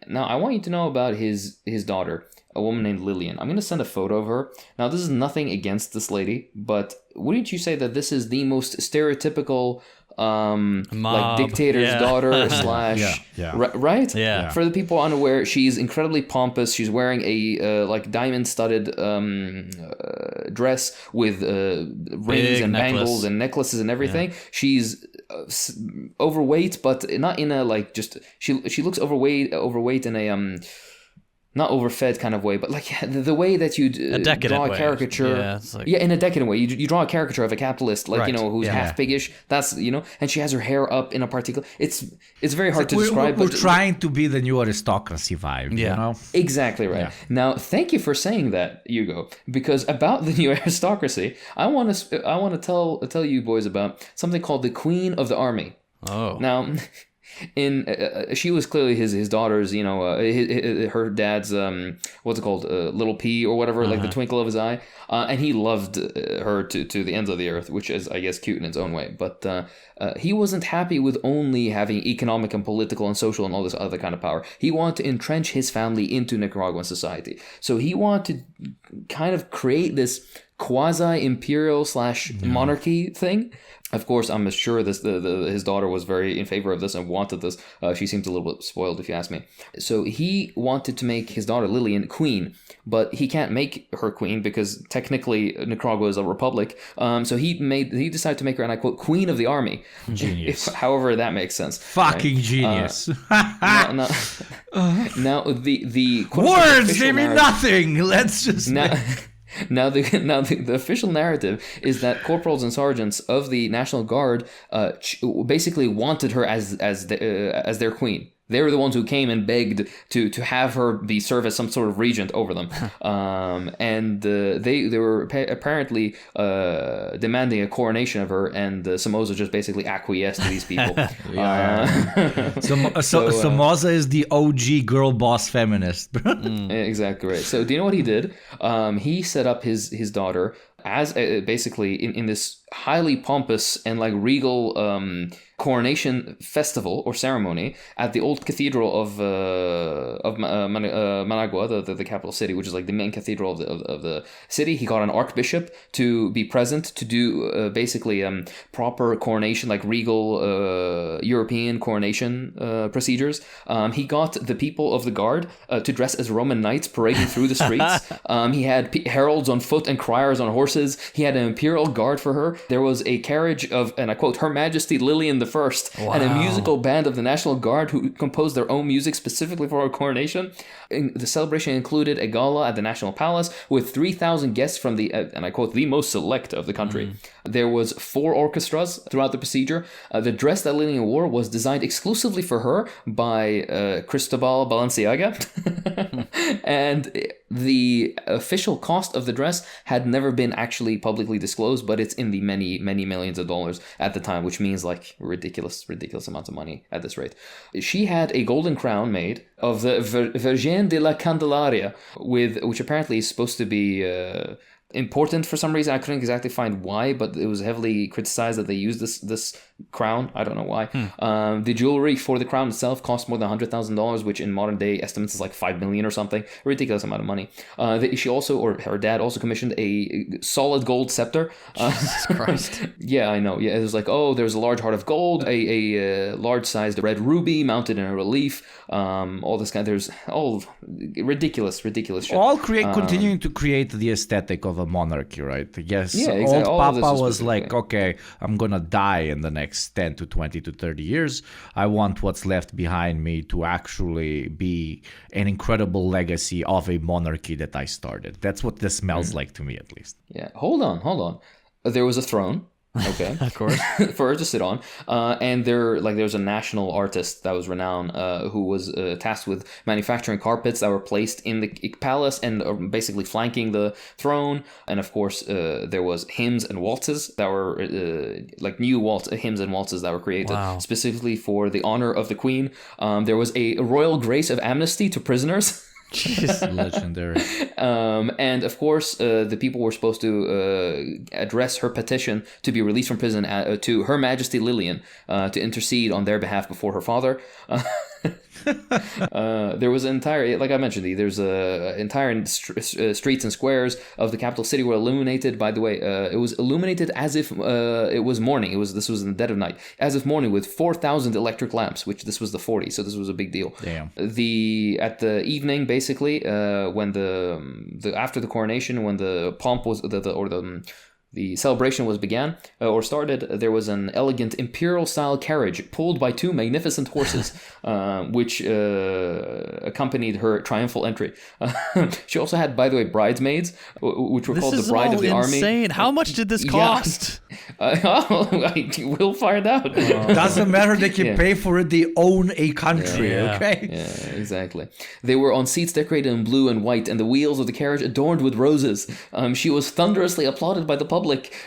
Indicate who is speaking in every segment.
Speaker 1: Now, I want you to know about his daughter, a woman named Lillian. I'm going to send a photo of her. Now, this is nothing against this lady, but wouldn't you say that this is the most stereotypical, like
Speaker 2: Mob.
Speaker 1: dictator's
Speaker 2: Yeah.
Speaker 1: daughter slash, right?
Speaker 2: Yeah.
Speaker 1: For the people unaware, she's incredibly pompous. She's wearing a like diamond-studded dress with rings
Speaker 2: Big
Speaker 1: and
Speaker 2: necklace.
Speaker 1: bangles and necklaces and everything. She's overweight, but not in a like just she looks overweight in a not overfed kind of way, but like the way that you
Speaker 2: A decadent
Speaker 1: draw a
Speaker 2: way.
Speaker 1: caricature.
Speaker 2: Yeah, it's like...
Speaker 1: Yeah, in a decadent way. You draw a caricature of a capitalist, like,
Speaker 2: Right.
Speaker 1: you know, who's half piggish. That's, you know, and she has her hair up in a particular... It's very hard to describe.
Speaker 3: We're
Speaker 1: but
Speaker 3: trying to be the new aristocracy vibe, you know?
Speaker 1: Exactly right.
Speaker 3: Yeah.
Speaker 1: Now, thank you for saying that, Hugo, because about the new aristocracy, I want to tell you boys about something called the Queen of the Army.
Speaker 2: Oh.
Speaker 1: Now, she was clearly his daughter's, you know, her dad's what's it called, little P or whatever, like the twinkle of his eye, and he loved her to the ends of the earth, which is, I guess, cute in its own way. But he wasn't happy with only having economic and political and social and all this other kind of power. He wanted to entrench his family into Nicaraguan society. So he wanted to kind of create this quasi-imperial / monarchy thing. Of course, I'm sure his daughter was very in favor of this and wanted this. She seems a little bit spoiled, if you ask me. So he wanted to make his daughter Lillian queen, but he can't make her queen because technically Nicaragua is a republic. So he decided to make her, and I quote, Queen of the Army.
Speaker 3: Genius.
Speaker 1: However that makes sense.
Speaker 3: Fucking genius.
Speaker 1: Now, the
Speaker 3: Words, they mean nothing. Let's just...
Speaker 1: Now the official narrative is that corporals and sergeants of the National Guard basically wanted her as their queen. They were the ones who came and begged to have her serve as some sort of regent over them, and they were apparently demanding a coronation of her, and Samoza just basically acquiesced to these people.
Speaker 3: Samoza is the OG girl boss feminist.
Speaker 1: Exactly right. So do you know what he did? He set up his daughter as basically in this highly pompous and like regal coronation festival or ceremony at the old cathedral of Managua, the capital city, which is like the main cathedral of the city. He got an archbishop to be present to do basically proper coronation, like regal European coronation procedures. He got the people of the guard to dress as Roman knights parading through the streets. He had heralds on foot and criers on horses. He had an imperial guard for her. There was a carriage of, and I quote, Her Majesty Lillian I, and a musical band of the National Guard who composed their own music specifically for her coronation. The celebration included a gala at the National Palace with 3,000 guests from the, and I quote, the most select of the country. There was 4 orchestras throughout the procedure. The dress that Lillian wore was designed exclusively for her by Cristobal Balenciaga. And the official cost of the dress had never been actually publicly disclosed, but it's in the many, many millions of dollars at the time, which means like ridiculous amounts of money at this rate. She had a golden crown made of the Virgen de la Candelaria, which apparently is supposed to be important for some reason. I couldn't exactly find why, but it was heavily criticized that they used this crown. I don't know why. The jewelry for the crown itself cost more than $100,000, which in modern day estimates is like $5 million or something. A ridiculous amount of money. She also, or her dad also, commissioned a solid gold scepter.
Speaker 2: Jesus Christ.
Speaker 1: Yeah, I know. Yeah, it was like, oh, there's a large heart of gold, a large-sized red ruby mounted in a relief. All this kind. There's all ridiculous shit.
Speaker 3: All continuing to create the aesthetic of a monarchy, right? Yes.
Speaker 1: Yeah, exactly.
Speaker 3: Old
Speaker 1: All of this
Speaker 3: Papa
Speaker 1: is
Speaker 3: was
Speaker 1: specific,
Speaker 3: like,
Speaker 1: yeah.
Speaker 3: okay, I'm gonna die in the next 10 to 20 to 30 years. I want what's left behind me to actually be an incredible legacy of a monarchy that I started. That's what this smells like to me, at least.
Speaker 1: Yeah. Hold on. There was a throne. Okay,
Speaker 2: Of course.
Speaker 1: for her to sit on, and there's a national artist that was renowned, who was tasked with manufacturing carpets that were placed in the palace and basically flanking the throne. And of course, there was hymns and waltzes that were like new hymns and waltzes that were created specifically for the honor of the queen. There was a royal grace of amnesty to prisoners.
Speaker 3: Legendary.
Speaker 1: And of course, the people were supposed to address her petition to be released from prison to Her Majesty Lillian to intercede on their behalf before her father. There was an entire, like I mentioned, there's entire streets and squares of the capital city were illuminated. By the way, it was illuminated as if it was morning. This was in the dead of night, as if morning, with 4,000 electric lamps. Which this was the 40s, so this was a big deal.
Speaker 3: Damn.
Speaker 1: At the evening, basically, when the after the coronation, when the pomp was the celebration was began or started, there was an elegant imperial-style carriage pulled by 2 magnificent horses, which accompanied her triumphal entry. She also had, by the way, bridesmaids, which were called the Bride of the Army.
Speaker 2: Insane. How much did this cost?
Speaker 1: We'll find out.
Speaker 3: Doesn't matter. They can pay for it. They own a country.
Speaker 2: Yeah.
Speaker 3: Okay.
Speaker 1: Yeah, exactly. They were on seats decorated in blue and white, and the wheels of the carriage adorned with roses. She was thunderously applauded by the public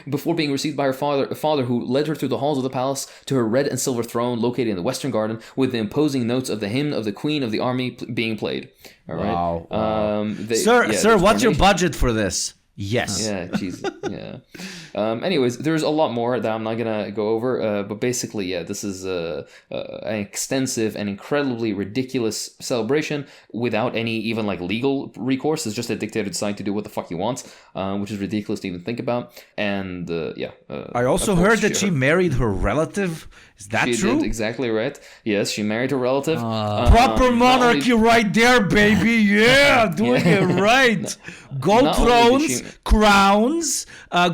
Speaker 1: before being received by her father, who led her through the halls of the palace to her red and silver throne located in the western garden, with the imposing notes of the hymn of the Queen of the Army being played. All right.
Speaker 3: Wow. Sir, what's your budget for this? Yes.
Speaker 1: Yeah, Jesus. Yeah. Anyways, there's a lot more that I'm not gonna go over, but basically, yeah, this is an extensive and incredibly ridiculous celebration without any even like legal recourse. It's just a dictator deciding to do what the fuck he wants, which is ridiculous to even think about. And
Speaker 3: I also heard that she married her relative. Is that
Speaker 1: she
Speaker 3: true?
Speaker 1: Did exactly right. Yes, she married her relative.
Speaker 3: Proper monarchy right there, baby. Yeah, doing it right. Gold thrones, crowns,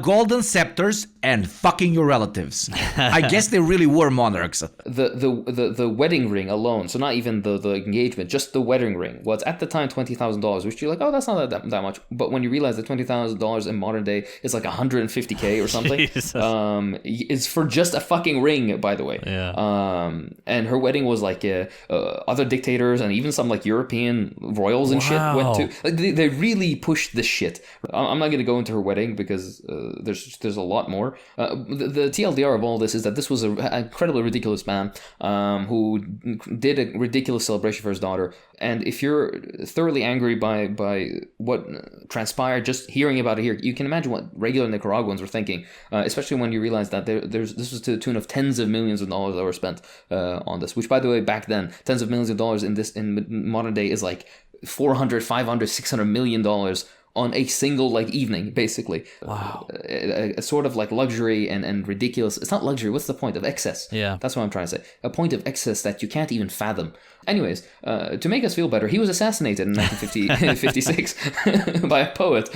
Speaker 3: golden scepters, and fucking your relatives. I guess they really were monarchs.
Speaker 1: The wedding ring alone, so not even the engagement, just the wedding ring was at the time $20,000, which you're like, oh, that's not that much. But when you realize that $20,000 in modern day is like $150K or something, it's for just a fucking ring, by the way.
Speaker 2: Yeah.
Speaker 1: And her wedding was like other dictators and even some like European royals and shit went to. Like, they really pushed this shit. I'm not going to go into her wedding because there's a lot more. The TLDR of all this is that this was an incredibly ridiculous man who did a ridiculous celebration for his daughter. And if you're thoroughly angry by what transpired, just hearing about it here, you can imagine what regular Nicaraguans were thinking, especially when you realize that this was to the tune of tens of millions of dollars that were spent on this. Which, by the way, back then, tens of millions of dollars in modern day is like $400, $500, $600 million on a single like evening, basically.
Speaker 2: Wow.
Speaker 1: A sort of like luxury and ridiculous. It's not luxury. What's the point of excess?
Speaker 2: Yeah.
Speaker 1: That's what I'm trying to say. A point of excess that you can't even fathom. Anyways, to make us feel better, he was assassinated in 1956 by a poet.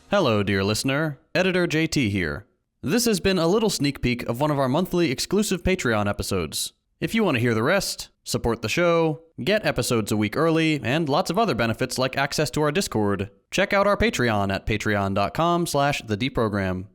Speaker 2: Hello, dear listener. Editor JT here. This has been a little sneak peek of one of our monthly exclusive Patreon episodes. If you want to hear the rest, support the show, get episodes a week early, and lots of other benefits like access to our Discord, check out our Patreon at patreon.com/thedeprogram.